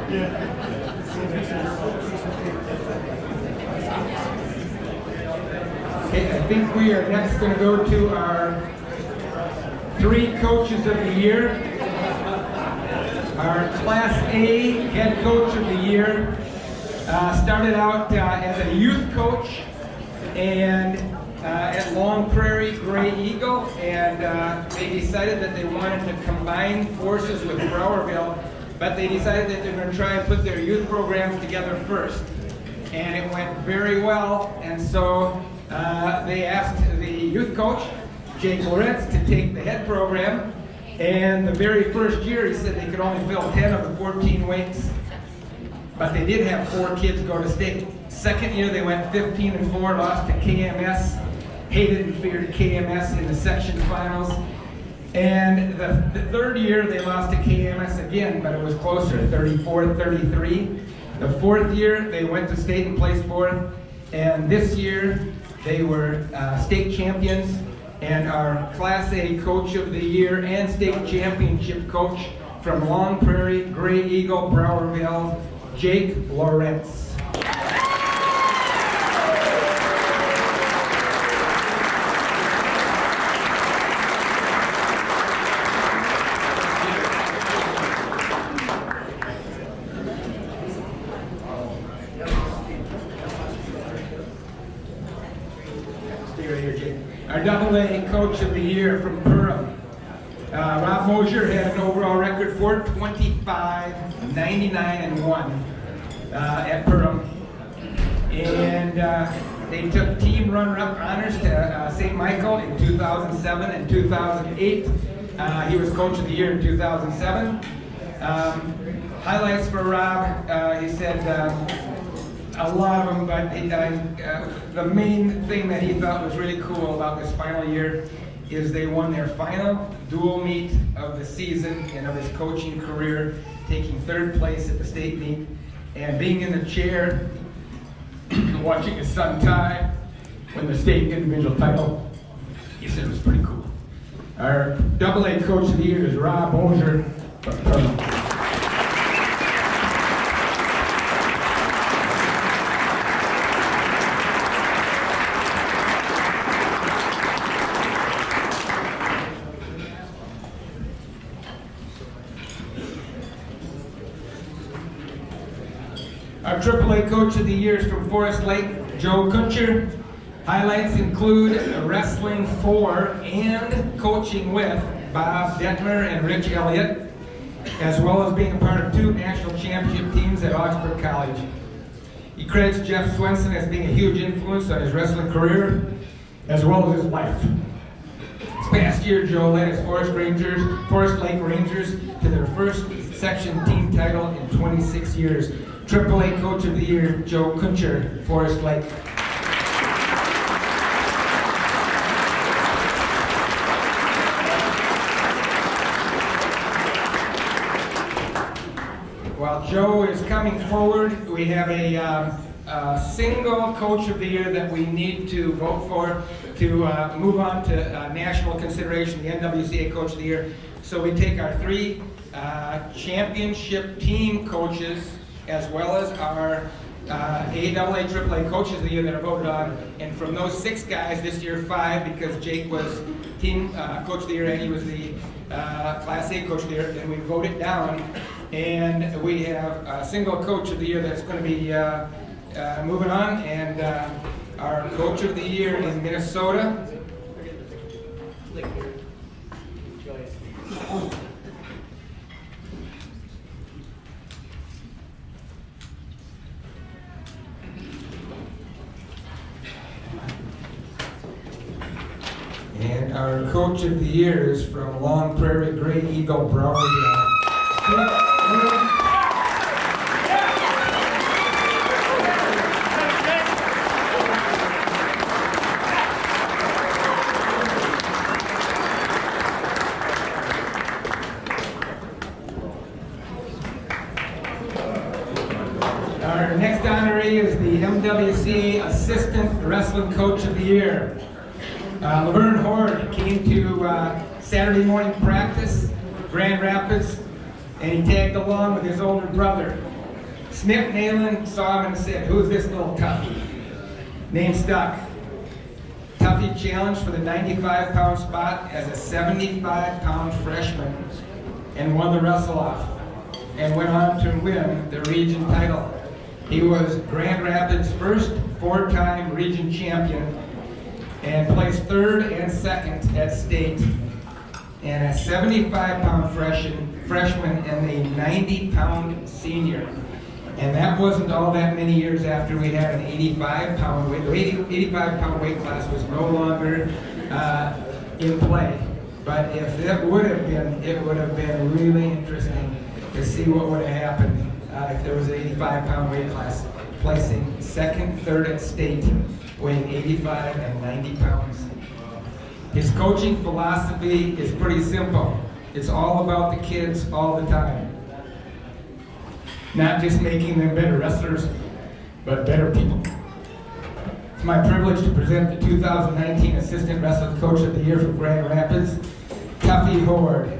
Okay, I think we are next going to go to our 3 coaches of the year. Our Class A head coach of the year started out as a youth coach and at Long Prairie Gray Eagle, and they decided that they wanted to combine forces with Browerville, but they decided that they're going to try and put their youth programs together first. And it went very well, and so they asked the youth coach, Jake Loretz, to take the head program. And the very first year, he said they could only fill 10 of the 14 weights, but they did have 4 kids go to state. Second year, they went 15-4, lost to KMS, hated and feared KMS in the section finals. And the third year, they lost to KMS again, but it was closer, 34-33. The fourth year, they went to state and placed 4th. And this year, they were state champions and our Class A Coach of the Year and State Championship Coach from Long Prairie Gray Eagle Browerville, Jake Loretz. Our AA Coach of the Year from Perham. Rob Mosier had an overall record for 25, 99, and 1 at Perham. And they took team runner-up honors to St. Michael in 2007 and 2008. He was Coach of the Year in 2007. Highlights for Rob, he said, a lot of them, but the main thing that he thought was really cool about this final year is they won their final dual meet of the season and of his coaching career, taking 3rd place at the state meet, and being in the chair, watching his son Ty win the state individual title. He said it was pretty cool. Our AA Coach of the Year is Rob Mosier from Perham. Our AAA Coach of the Year is from Forest Lake, Joe Kutcher. Highlights include wrestling for and coaching with Bob Detmer and Rich Elliott, as well as being a part of 2 national championship teams at Augsburg College. He credits Jeff Swenson as being a huge influence on his wrestling career, as well as his life. This past year, Joe led his Forest Lake Rangers to their first section team title in 26 years. AAA Coach of the Year, Joe Kutcher, Forest Lake. While Joe is coming forward, we have a single Coach of the Year that we need to vote for to move on to national consideration, the NWCA Coach of the Year. So we take our 3 championship team coaches, as well as our AAA, AAA Coaches of the Year that are voted on. And from those 6 guys, this year 5, because Jake was team Coach of the Year and he was the Class A Coach of the Year, and we vote it down. And we have a single Coach of the Year that's going to be moving on. And our Coach of the Year in Minnesota. And our Coach of the Year is from Long Prairie Gray Eagle Browerville. Our next honoree is the MWC Assistant Wrestling Coach of the Year. Laverne Horde came to Saturday morning practice, Grand Rapids, and he tagged along with his older brother. Snip Nalen saw him and said, "Who's this little toughie?" Name stuck. Tuffy challenged for the 95-pound spot as a 75-pound freshman and won the wrestle-off and went on to win the region title. He was Grand Rapids' first 4-time region champion and placed 3rd and 2nd at state, and a 75-pound freshman and a 90-pound senior. And that wasn't all that many years after we had an 85-pound weight. The 85-pound weight class was no longer in play. But if it would have been really interesting to see what would have happened if there was an 85-pound weight class, placing 2nd, 3rd at state, weighing 85 and 90 pounds. His coaching philosophy is pretty simple. It's all about the kids all the time. Not just making them better wrestlers, but better people. It's my privilege to present the 2019 Assistant Wrestling Coach of the Year for Grand Rapids, Tuffy Horde.